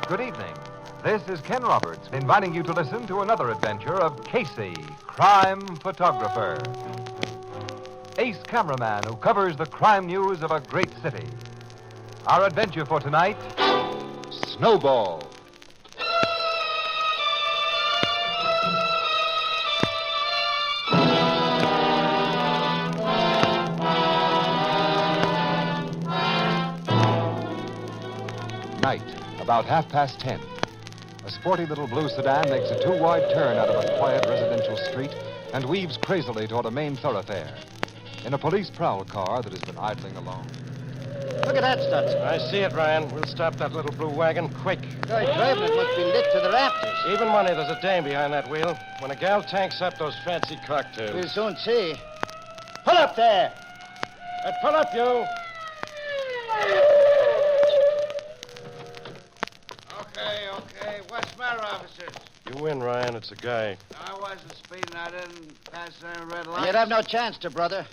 good evening. This is Ken Roberts inviting you to listen to another adventure of Casey, crime photographer. Ace cameraman who covers the crime news of a great city. Our adventure for tonight, Snowball. Night, about 10:30. A sporty little blue sedan makes a two-wide turn out of a quiet residential street and weaves crazily toward a main thoroughfare. In a police prowl car that has been idling along. Look at that, Stutz. I see it, Ryan. We'll stop that little blue wagon quick. Guy driving it must be lit to the rafters. Even money, there's a dame behind that wheel. When a gal tanks up those fancy cocktails. We'll soon see. Pull up there. Pull up, you. Okay. What's the matter, officers? You win, Ryan. It's a guy. I wasn't speeding. I didn't pass any red lights. You'd have no chance to, brother.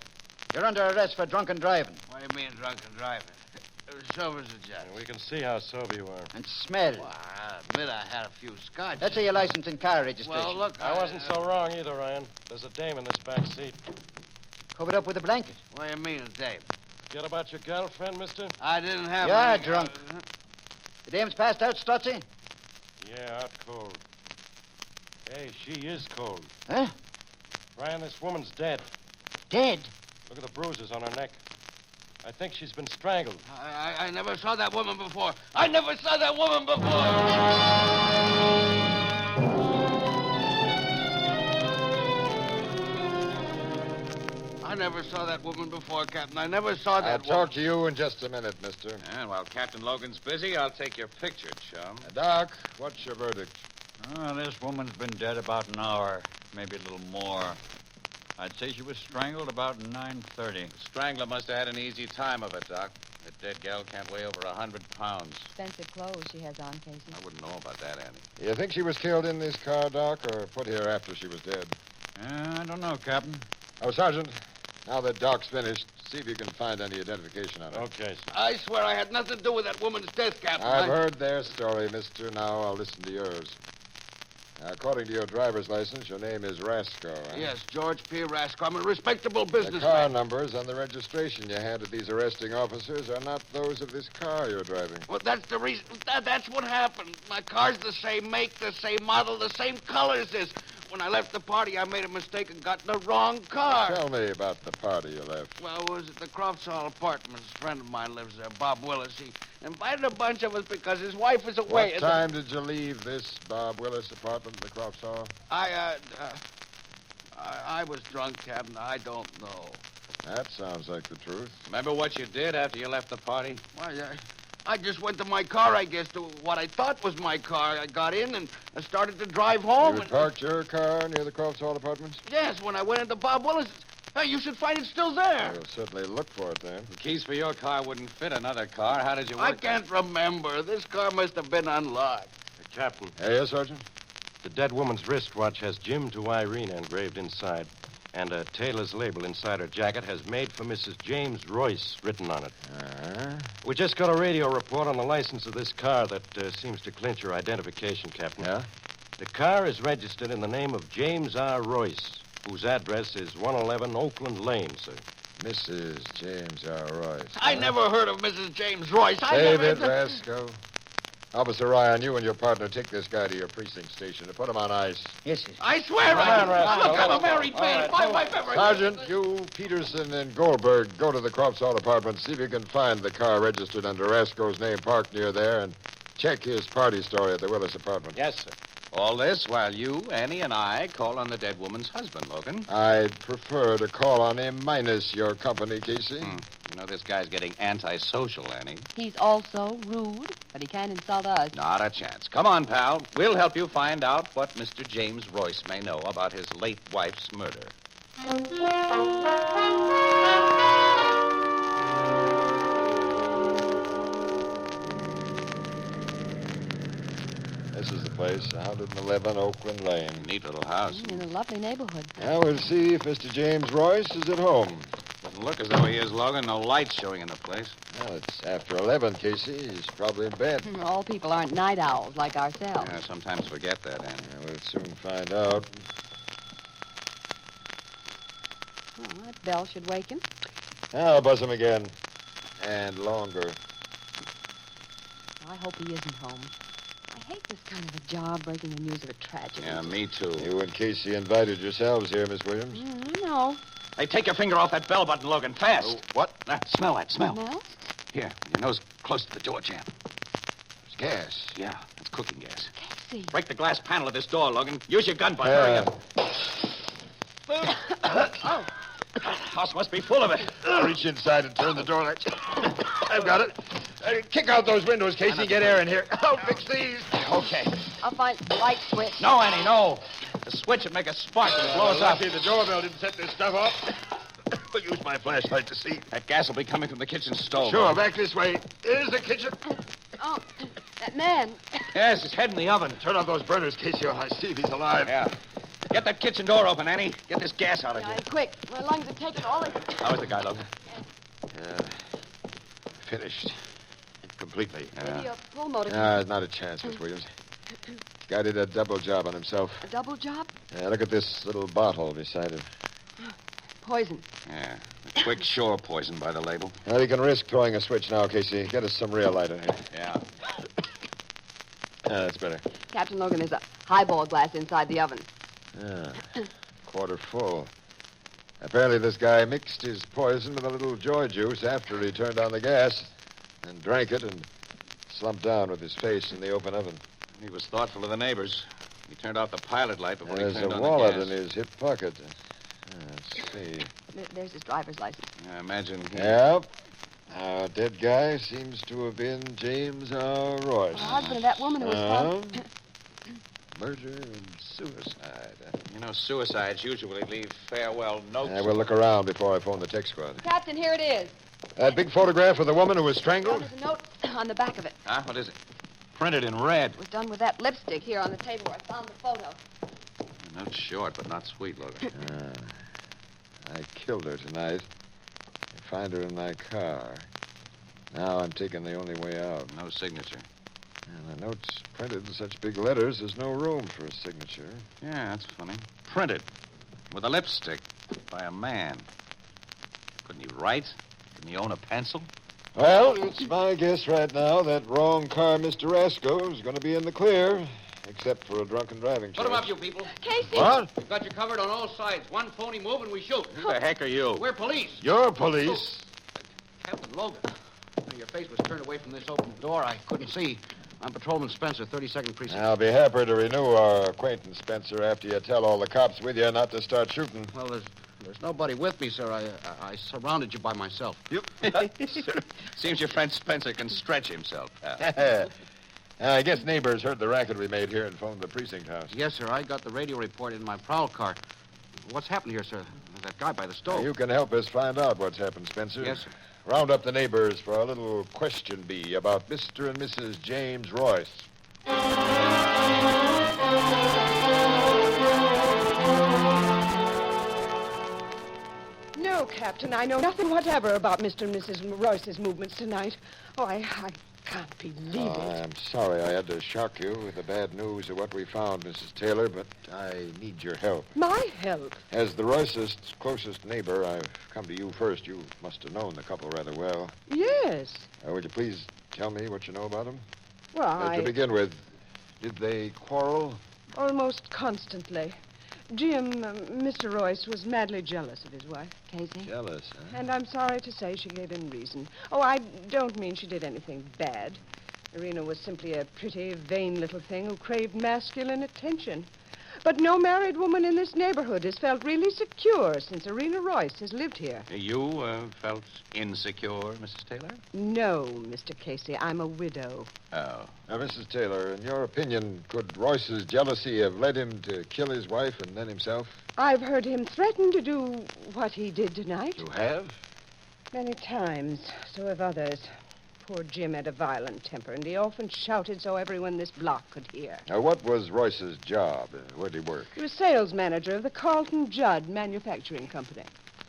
You're under arrest for drunken driving. What do you mean, drunken driving? Sober's a judge. We can see how sober you are. And smell. Well, I admit I had a few scotch. Let's see your license and car registration. Well, look, I wasn't so wrong either, Ryan. There's a dame in this back seat. Covered up with a blanket. What do you mean, Dave? Forget about your girlfriend, mister? I didn't have You're any... drunk. The dame's passed out, Stutzy? Yeah, out cold. Hey, she is cold. Huh? Ryan, this woman's dead. Dead? Look at the bruises on her neck. I think she's been strangled. I never saw that woman before. I never saw that woman before. I never saw that woman before, Captain. I never saw that I'll talk to you in just a minute, mister. And while Captain Logan's busy, I'll take your picture, chum. Doc, what's your verdict? Oh, this woman's been dead about an hour, maybe a little more. I'd say she was strangled about 9:30. The strangler must have had an easy time of it, Doc. That dead gal can't weigh over 100 pounds. Expensive clothes she has on, Casey. I wouldn't know about that, Andy. You think she was killed in this car, Doc, or put here after she was dead? I don't know, Captain. Oh, Sergeant, now that Doc's finished, see if you can find any identification on her. Okay, sir. I swear I had nothing to do with that woman's death, Captain. I've heard their story, mister. Now I'll listen to yours. According to your driver's license, your name is Rasco, huh? Yes, George P. Rasco. I'm a respectable The businessman. car numbers on the registration you handed these arresting officers are not those of this car you're driving. Well, that's the reason. That's what happened. My car's the same make, the same model, the same color as this. When I left the party, I made a mistake and got in the wrong car. Tell me about the party you left. Well, it was at the Crofts Hall Apartments. A friend of mine lives there, Bob Willis. He invited a bunch of us because his wife is away. What time did you leave this Bob Willis apartment in the Crofts Hall? I was drunk, Captain. I don't know. That sounds like the truth. Remember what you did after you left the party? Well, I just went to my car, I guess, to what I thought was my car. I got in and I started to drive home. You parked your car near the Crofts Hall Apartments? Yes, when I went into Bob Willis. Hey, you should find it still there. We'll certainly look for it then. The keys for your car wouldn't fit another car. How did you work I can't remember. This car must have been unlocked. Captain, Yes, Sergeant? the dead woman's wristwatch has Jim to Irene engraved inside. And a tailor's label inside her jacket has made for Mrs. James Royce written on it. We just got a radio report on the license of this car that seems to clinch her identification, Captain. Yeah? The car is registered in the name of James R. Royce, whose address is 111 Oakland Lane, sir. Mrs. James R. Royce. I never heard of Mrs. James Royce. Save it, Rasco. Officer Ryan, you and your partner take this guy to your precinct station and put him on ice. Yes, yes. I swear I on, Rascal. Look, I'm a married man. By my memory. Sergeant, you, Peterson, and Goldberg, go to the Crofts Hall Apartment, see if you can find the car registered under Rasco's name parked near there, and check his party story at the Willis apartment. Yes, sir. All this while you, Annie, and I call on the dead woman's husband, Logan. I'd prefer to call on him minus your company, Casey. You know, this guy's getting antisocial, Annie. He's also rude, but he can't insult us. Not a chance. Come on, pal. We'll help you find out what Mr. James Royce may know about his late wife's murder. This is the place, 111 Oakland Lane. Neat little house. In a lovely neighborhood. Now we'll see if Mr. James Royce is at home. Doesn't Doesn't look as though he is, Logan. No lights showing in the place. Well, it's after 11, Casey. He's probably in bed. All people aren't night owls like ourselves. Yeah, I sometimes forget that, Annie. Yeah, we'll soon find out. Well, that bell should wake him. I'll buzz him again. And longer. I hope he isn't home. I hate this kind of a job, breaking the news of a tragedy. Yeah, me too. You and Casey invited yourselves here, Miss Williams. I know. Hey, take your finger off that bell button, Logan, fast. What? Smell that, smell. Smell? Here, your nose close to the door jamb. It's gas. Yeah, that's cooking gas. Casey. Break the glass panel of this door, Logan. Use your gun butt. Hurry up. Oh. House must be full of it. Reach inside and turn the door latch. I've got it. Kick out those windows, Casey. Get air in here. I'll fix these. Okay. I'll find the light switch. No, Annie, no. The switch would make a spark and blow us up. Lucky the doorbell didn't set this stuff off. I'll use my flashlight to see. That gas will be coming from the kitchen stove. Sure, back this way. Here's the kitchen. Oh, that man. Yes, his head in the oven. Turn on those burners, Casey, or I see if he's alive. Yeah. Get that kitchen door open, Annie. Get this gas out of here. Quick. My lungs are taking all it. How is the guy, Logan? Finished. Completely. Maybe a pull motor. Not a chance, Miss Williams. Guy did a double job on himself. A double job? Look at this little bottle beside him. Poison. Yeah. A quick shore poison by the label. Well, you can risk throwing a switch now, Casey. Get us some real light in here. Yeah. That's better. Captain Logan, there's a highball glass inside the oven. Quarter full. Apparently this guy mixed his poison with a little joy juice after he turned on the gas and drank it and slumped down with his face in the open oven. He was thoughtful of the neighbors. He turned off the pilot light before he There's turned a on wallet the in gas. his hip pocket. Let's see. There's his driver's license. I imagine he... Yep. Our dead guy seems to have been James R. Royce. The husband of that woman who was found. Murder and suicide. You know, suicides usually leave farewell notes. We'll look around before I phone the tech squad. Captain, here it is. That big photograph of the woman who was strangled? There's a note on the back of it. Huh? What is it? Printed in red. It was done with that lipstick here on the table where I found the photo. The note's short, but not sweet, Logan. I killed her tonight. I find her in my car. Now I'm taking the only way out. No signature. And the note's printed in such big letters, there's no room for a signature. Yeah, that's funny. Printed. With a lipstick. By a man. Couldn't he write? Couldn't he own a pencil? Well, it's my guess right now that wrong car Mr. Rasco is going to be in the clear, except for a drunken driving charge. Put him up, you people. Casey! What? We've got you covered on all sides. One phony move and we shoot. Who the heck are you? We're police. You're police. Captain Logan. Your face was turned away from this open door. I couldn't see. I'm Patrolman Spencer, 32nd Precinct. I'll be happy to renew our acquaintance, Spencer, after you tell all the cops with you not to start shooting. Well, there's nobody with me, sir. I surrounded you by myself. Seems your friend Spencer can stretch himself. I guess neighbors heard the racket we made here and phoned the precinct house. Yes, sir. I got the radio report in my prowl car. What's happened here, sir? That guy by the stove. You can help us find out what's happened, Spencer. Yes, sir. Round up the neighbors for a little question bee about Mr. and Mrs. James Royce. No, Captain, I know nothing whatever about Mr. and Mrs. Royce's movements tonight. Oh, I can't believe it. I'm sorry I had to shock you with the bad news of what we found, Mrs. Taylor, but I need your help. My help? As the Royces' closest neighbor, I've come to you first. You must have known the couple rather well. Yes. Would you please tell me what you know about them? Well, To begin with, did they quarrel? Almost constantly. Jim, Mr. Royce, was madly jealous of his wife. Casey? Jealous, huh? And I'm sorry to say she gave him reason. Oh, I don't mean she did anything bad. Irina was simply a pretty, vain little thing who craved masculine attention. But no married woman in this neighborhood has felt really secure since Irina Royce has lived here. You felt insecure, Mrs. Taylor? No, Mr. Casey, I'm a widow. Oh. Now, Mrs. Taylor, in your opinion, could Royce's jealousy have led him to kill his wife and then himself? I've heard him threaten to do what he did tonight. You have? Many times. So have others. Poor Jim had a violent temper, and he often shouted so everyone in this block could hear. Now, what was Royce's job? Where'd he work? He was sales manager of the Carlton Judd Manufacturing Company.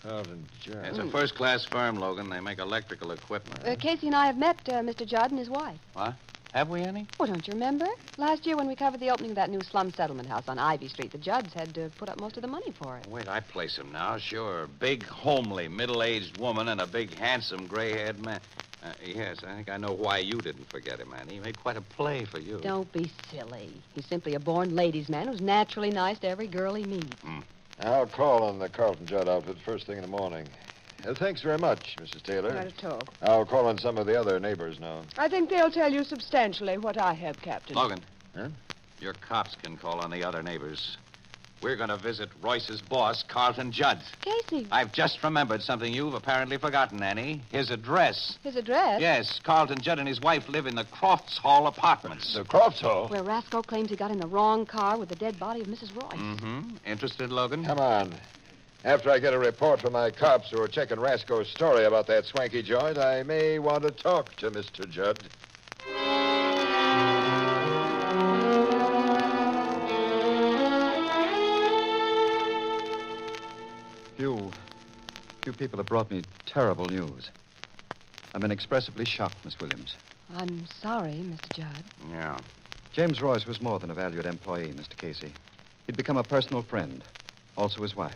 Carlton Judd. It's a first-class firm, Logan. They make electrical equipment. Casey and I have met Mr. Judd and his wife. What? Have we any? Oh, don't you remember? Last year when we covered the opening of that new slum settlement house on Ivy Street, the Judds had put up most of the money for it. Wait, I place him now, sure. Big, homely, middle-aged woman and a big, handsome, gray-haired man. Yes, I think I know why you didn't forget him, Annie. He made quite a play for you. Don't be silly. He's simply a born ladies' man who's naturally nice to every girl he meets. I'll call on the Carlton Judd outfit first thing in the morning. Thanks very much, Mrs. Taylor. Not at all. I'll call on some of the other neighbors now. I think they'll tell you substantially what I have, Captain. Logan. Huh? Your cops can call on the other neighbors. We're going to visit Royce's boss, Carlton Judd. Casey. I've just remembered something you've apparently forgotten, Annie. His address. His address? Yes, Carlton Judd and his wife live in the Crofts Hall Apartments. The Crofts Hall? Where Rasco claims he got in the wrong car with the dead body of Mrs. Royce. Mm-hmm. Interested, Logan? Come on. After I get a report from my cops who are checking Rasco's story about that swanky joint, I may want to talk to Mr. Judd. Few people have brought me terrible news. I'm inexpressibly shocked, Miss Williams. I'm sorry, Mr. Judd. Yeah. James Royce was more than a valued employee, Mr. Casey. He'd become a personal friend, also his wife.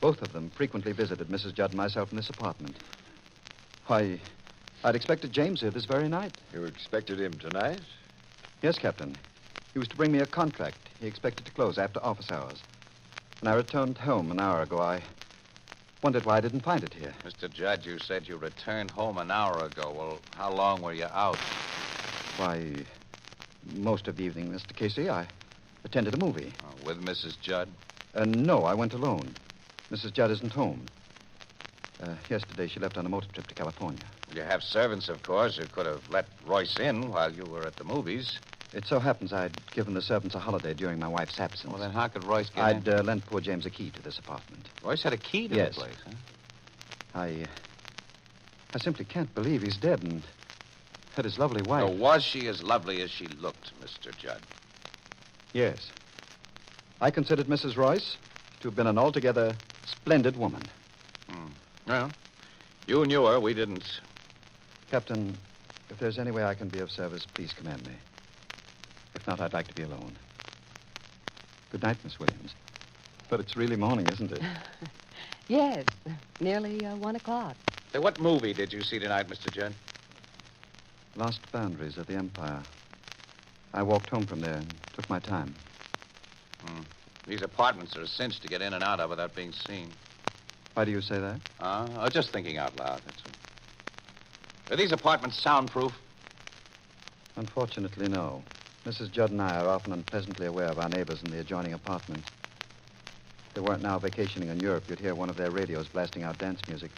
Both of them frequently visited Mrs. Judd and myself in this apartment. Why, I'd expected James here this very night. You expected him tonight? Yes, Captain. He was to bring me a contract he expected to close after office hours. When I returned home an hour ago, I wondered why I didn't find it here. Mr. Judd, you said you returned home an hour ago. Well, how long were you out? Why, most of the evening, Mr. Casey. I attended a movie. With Mrs. Judd? No, I went alone. Mrs. Judd isn't home. Yesterday, she left on a motor trip to California. You have servants, of course, who could have let Royce in while you were at the movies. It so happens I'd given the servants a holiday during my wife's absence. Well, then how could Royce get in? I'd lent poor James a key to this apartment. Royce had a key to Yes. the place, huh? I simply can't believe he's dead and had his lovely wife. So was she as lovely as she looked, Mr. Judd? Yes. I considered Mrs. Royce to have been an altogether splendid woman. Well, you knew her. We didn't. Captain, if there's any way I can be of service, please command me. If not, I'd like to be alone. Good night, Miss Williams. But it's really morning, isn't it? Yes, nearly 1 o'clock. Say, what movie did you see tonight, Mr. Judd? Lost Boundaries of the Empire. I walked home from there and took my time. These apartments are a cinch to get in and out of without being seen. Why do you say that? Just thinking out loud, that's all. Are these apartments soundproof? Unfortunately, no. Mrs. Judd and I are often unpleasantly aware of our neighbors in the adjoining apartments. If they weren't now vacationing in Europe, you'd hear one of their radios blasting out dance music.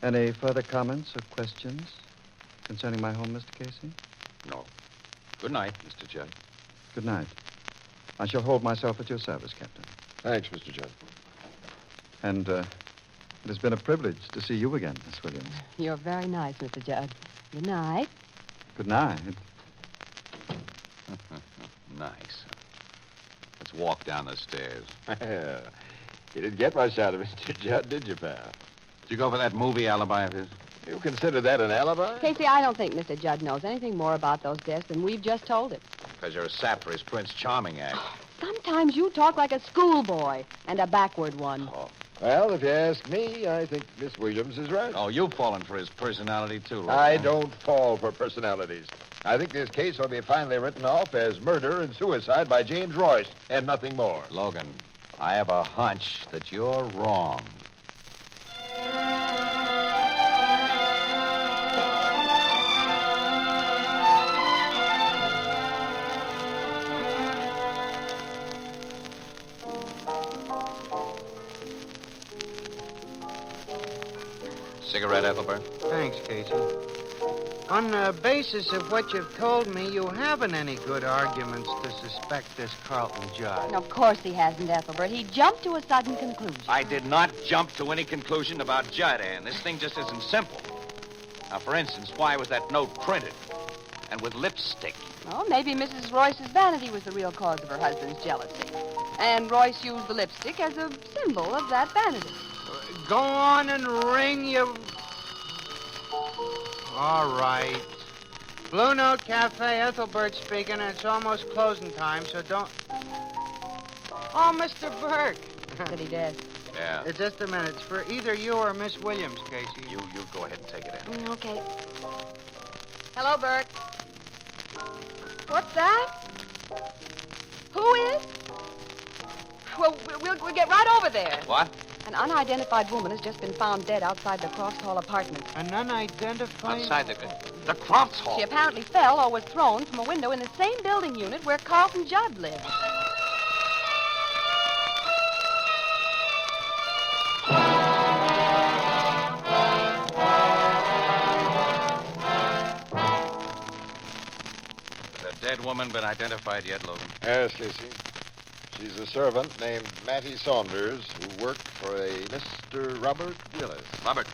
Any further comments or questions concerning my home, Mr. Casey? No. Good night, Mr. Judd. Good night. I shall hold myself at your service, Captain. Thanks, Mr. Judd. And it has been a privilege to see you again, Miss Williams. You're very nice, Mr. Judd. Good night. Good night. Nice. Let's walk down the stairs. You didn't get much out of Mr. Judd, did you, pal? Did you go for that movie alibi of his? You consider that an alibi? Casey, I don't think Mr. Judd knows anything more about those deaths than we've just told him. Because you're a sap for his Prince Charming act. Sometimes you talk like a schoolboy, and a backward one. Well, if you ask me, I think Miss Williams is right. Oh, you've fallen for his personality, too, Logan. I don't fall for personalities. I think this case will be finally written off as murder and suicide by James Royce, and nothing more. Logan, I have a hunch that you're wrong. Cigarette, Ethelbert? Thanks, Casey. On the basis of what you've told me, you haven't any good arguments to suspect this Carlton Judd. Of course he hasn't, Ethelbert. He jumped to a sudden conclusion. I did not jump to any conclusion about Judd, Ann. This thing just isn't simple. Now, for instance, why was that note printed? And with lipstick? Oh, maybe Mrs. Royce's vanity was the real cause of her husband's jealousy. And Royce used the lipstick as a symbol of that vanity. Go on and ring, you... All right. Blue Note Cafe, Ethelbert speaking, and it's almost closing time, so don't... Oh, Mr. Burke. City desk. Yeah. Just a minute. It's for either you or Miss Williams, Casey. You go ahead and take it in. Okay. Hello, Bert. What's that? Who is? Well, we'll get right over there. What? An unidentified woman has just been found dead outside the Crofts Hall apartment. An unidentified... Outside the Crofts Hall. She apparently fell or was thrown from a window in the same building unit where Carlton Judd lived. Has the dead woman been identified yet, Logan? Yes, Casey. She's a servant named Mattie Saunders who worked for a Mr. Robert Willis. Robert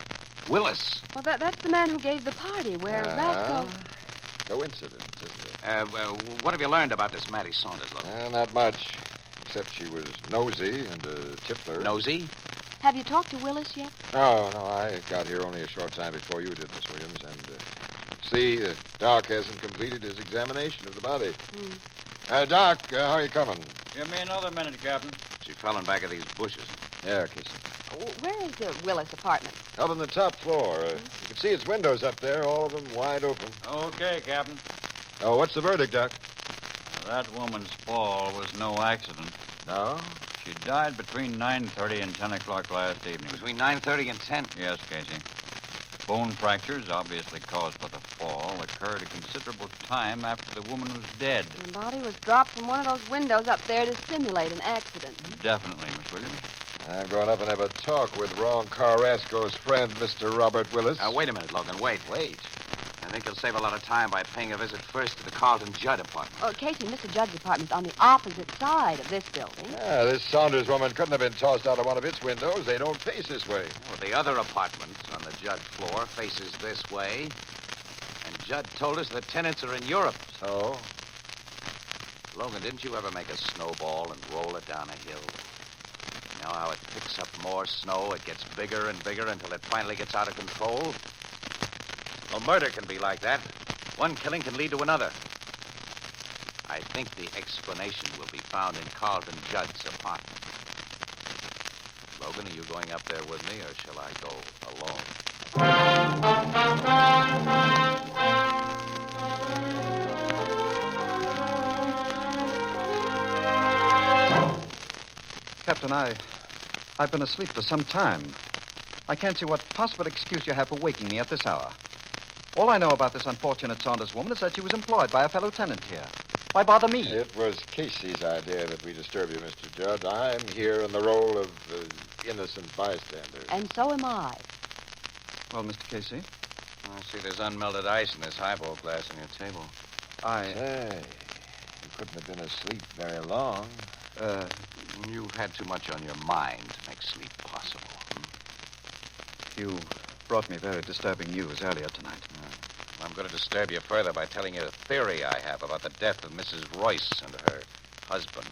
Willis. Well, that's the man who gave the party where Roscoe... Coincidence, isn't it? What have you learned about this Mattie Saunders, Logan? Not much, except she was nosy and a tippler. Nosy? Have you talked to Willis yet? No, I got here only a short time before you did, Miss Williams, and see, Doc hasn't completed his examination of the body. Doc, how are you coming? Give me another minute, Captain. She fell in back of these bushes. Yeah, Casey. Where is the Willis apartment? Up on the top floor. You can see its windows up there, all of them wide open. Okay, Captain. Oh, what's the verdict, Doc? That woman's fall was no accident. No? She died between 9:30 and 10 o'clock last evening. Between 9:30 and 10? Yes, Casey. Bone fractures, obviously caused by the fall, occurred a considerable time after the woman was dead. The body was dropped from one of those windows up there to simulate an accident. Definitely, Miss Williams. I'm going up and have a talk with Ron Carrasco's friend, Mr. Robert Willis. Wait a minute, Logan. Wait. I think you'll save a lot of time by paying a visit first to the Carlton Judd apartment. Oh, Casey, Mr. Judd's apartment's on the opposite side of this building. Yeah, this Saunders woman couldn't have been tossed out of one of its windows. They don't face this way. Well, the other apartment on the Judd floor faces this way. And Judd told us the tenants are in Europe. So? Logan, didn't you ever make a snowball and roll it down a hill? You know how it picks up more snow, it gets bigger and bigger until it finally gets out of control? Well, murder can be like that. One killing can lead to another. I think the explanation will be found in Carlton Judd's apartment. Logan, are you going up there with me, or shall I go alone? Captain, I've been asleep for some time. I can't see what possible excuse you have for waking me at this hour. All I know about this unfortunate Saunders woman is that she was employed by a fellow tenant here. Why bother me? It was Casey's idea that we disturb you, Mr. Judd. I'm here in the role of innocent bystander. And so am I. Well, Mr. Casey? I see there's unmelted ice in this highball glass on your table. Say, you couldn't have been asleep very long. You've had too much on your mind to make sleep possible. You brought me very disturbing news earlier tonight. I'm going to disturb you further by telling you a theory I have about the death of Mrs. Royce and her husband.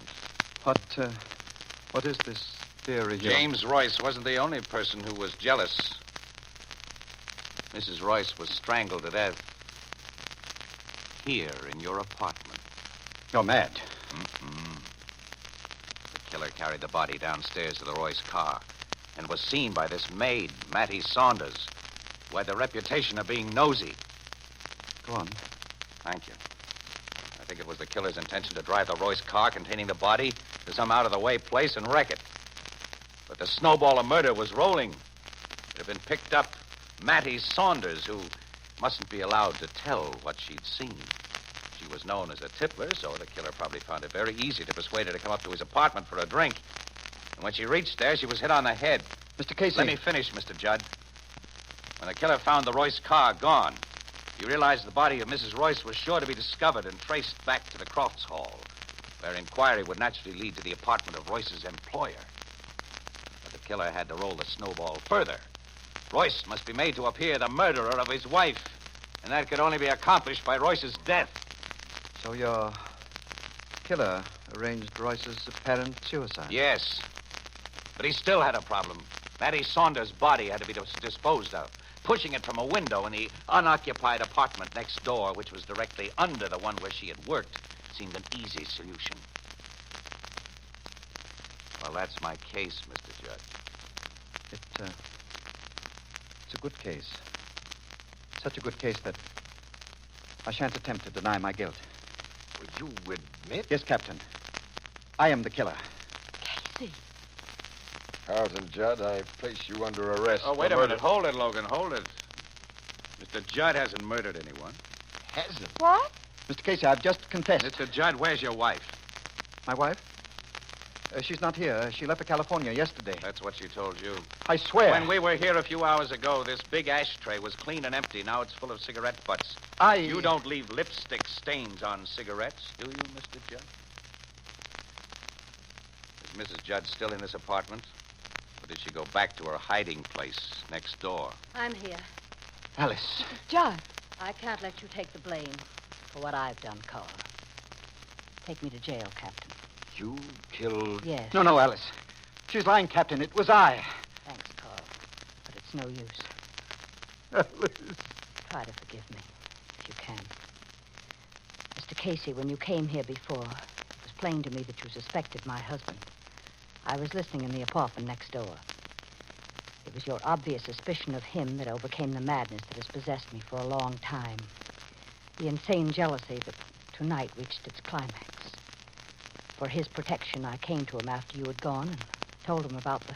What is this theory here? James Royce wasn't the only person who was jealous. Mrs. Royce was strangled to death here in your apartment. You're mad. The killer carried the body downstairs to the Royce car and was seen by this maid, Mattie Saunders, who had the reputation of being nosy. Go on. Thank you. I think it was the killer's intention to drive the Royce car containing the body to some out-of-the-way place and wreck it. But the snowball of murder was rolling. It had been picked up Mattie Saunders, who mustn't be allowed to tell what she'd seen. She was known as a tippler, so the killer probably found it very easy to persuade her to come up to his apartment for a drink. And when she reached there, she was hit on the head. Mr. Casey. Let me finish, Mr. Judd. When the killer found the Royce car gone, he realized the body of Mrs. Royce was sure to be discovered and traced back to the Crofts Hall, where inquiry would naturally lead to the apartment of Royce's employer. But the killer had to roll the snowball further. Royce must be made to appear the murderer of his wife, and that could only be accomplished by Royce's death. So your killer arranged Royce's apparent suicide? Yes. But he still had a problem. Mattie Saunders' body had to be disposed of. Pushing it from a window in the unoccupied apartment next door, which was directly under the one where she had worked, seemed an easy solution. Well, that's my case, Mr. Judd. It's a good case. Such a good case that I shan't attempt to deny my guilt. Will you admit? Yes, Captain. I am the killer. Casey. Carlton Judd, I place you under arrest. Oh, wait for a minute. murder. Hold it, Logan. Hold it. Mr. Judd hasn't murdered anyone. Hasn't? What? Mr. Casey, I've just confessed. Mr. Judd, where's your wife? My wife? She's not here. She left for California yesterday. That's what she told you. I swear. When we were here a few hours ago, this big ashtray was clean and empty. Now it's full of cigarette butts. You don't leave lipstick stains on cigarettes, do you, Mr. Judd? Is Mrs. Judd still in this apartment? Or did she go back to her hiding place next door? I'm here. Alice. Judd. I can't let you take the blame for what I've done, Carl. Take me to jail, Captain. You killed... Yes. No, Alice. She's lying, Captain. It was I. Thanks, Carl. But it's no use. Alice. Try to forgive me, if you can. Mr. Casey, when you came here before, it was plain to me that you suspected my husband. I was listening in the apartment next door. It was your obvious suspicion of him that overcame the madness that has possessed me for a long time. The insane jealousy that tonight reached its climax. For his protection, I came to him after you had gone and told him about the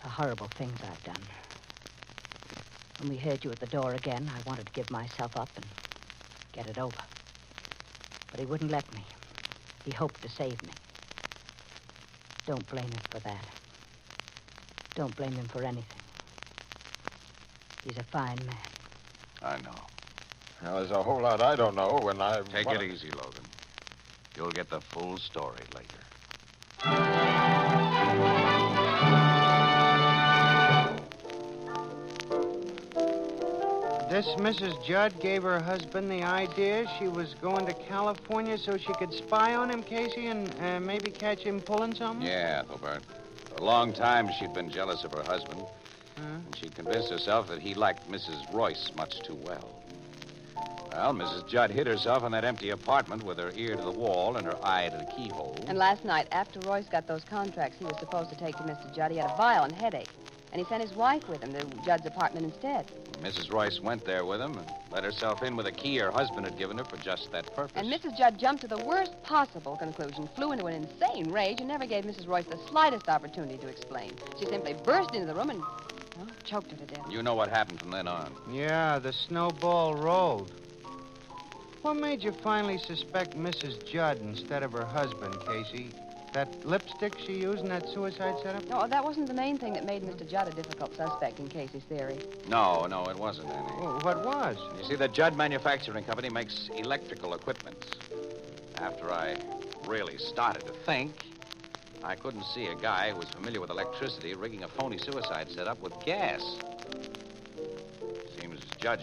horrible things I've done. When we heard you at the door again, I wanted to give myself up and get it over. But he wouldn't let me. He hoped to save me. Don't blame him for that. Don't blame him for anything. He's a fine man. I know. Now, there's a whole lot I don't know when I... Take it easy, Logan. You'll get the full story later. This Mrs. Judd gave her husband the idea she was going to California so she could spy on him, Casey, and maybe catch him pulling something? Yeah, Ethelbert. For a long time, she'd been jealous of her husband. And she'd convinced herself that he liked Mrs. Royce much too well. Well, Mrs. Judd hid herself in that empty apartment with her ear to the wall and her eye to the keyhole. And last night, after Royce got those contracts he was supposed to take to Mr. Judd, he had a violent headache. And he sent his wife with him to Judd's apartment instead. Mrs. Royce went there with him and let herself in with a key her husband had given her for just that purpose. And Mrs. Judd jumped to the worst possible conclusion, flew into an insane rage, and never gave Mrs. Royce the slightest opportunity to explain. She simply burst into the room and, well, choked her to death. You know what happened from then on. Yeah, the snowball rolled. What made you finally suspect Mrs. Judd instead of her husband, Casey? That lipstick she used in that suicide setup? No, that wasn't the main thing that made Mr. Judd a difficult suspect in Casey's theory. No, it wasn't, Annie. Oh, what was? You see, the Judd Manufacturing Company makes electrical equipment. After I really started to think, I couldn't see a guy who was familiar with electricity rigging a phony suicide setup with gas. Seems Judd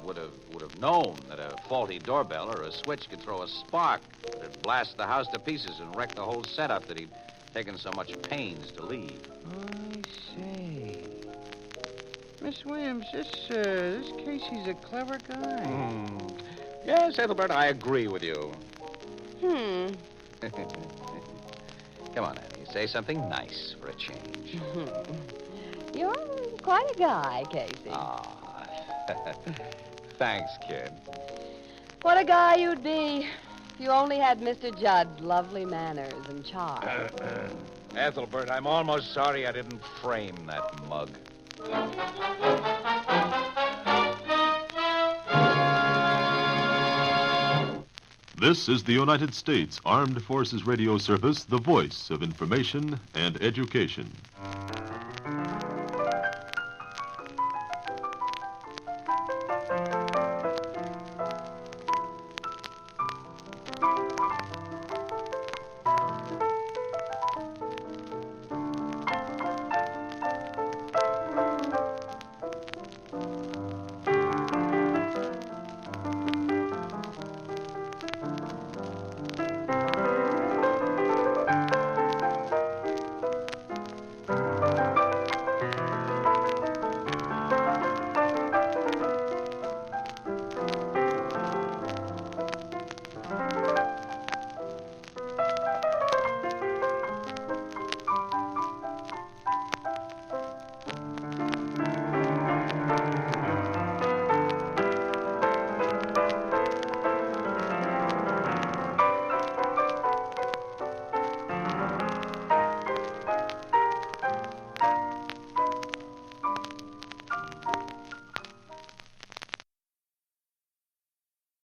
would have known that a faulty doorbell or a switch could throw a spark that'd blast the house to pieces and wreck the whole setup that he'd taken so much pains to leave. I see. Miss Williams, this Casey's a clever guy. Yes, Ethelbert, I agree with you. Hmm. Come on, Annie. Say something nice for a change. You're quite a guy, Casey. Ah. Thanks, kid. What a guy you'd be if you only had Mr. Judd's lovely manners and charm. Ethelbert, I'm almost sorry I didn't frame that mug. This is the United States Armed Forces Radio Service, the voice of information and education.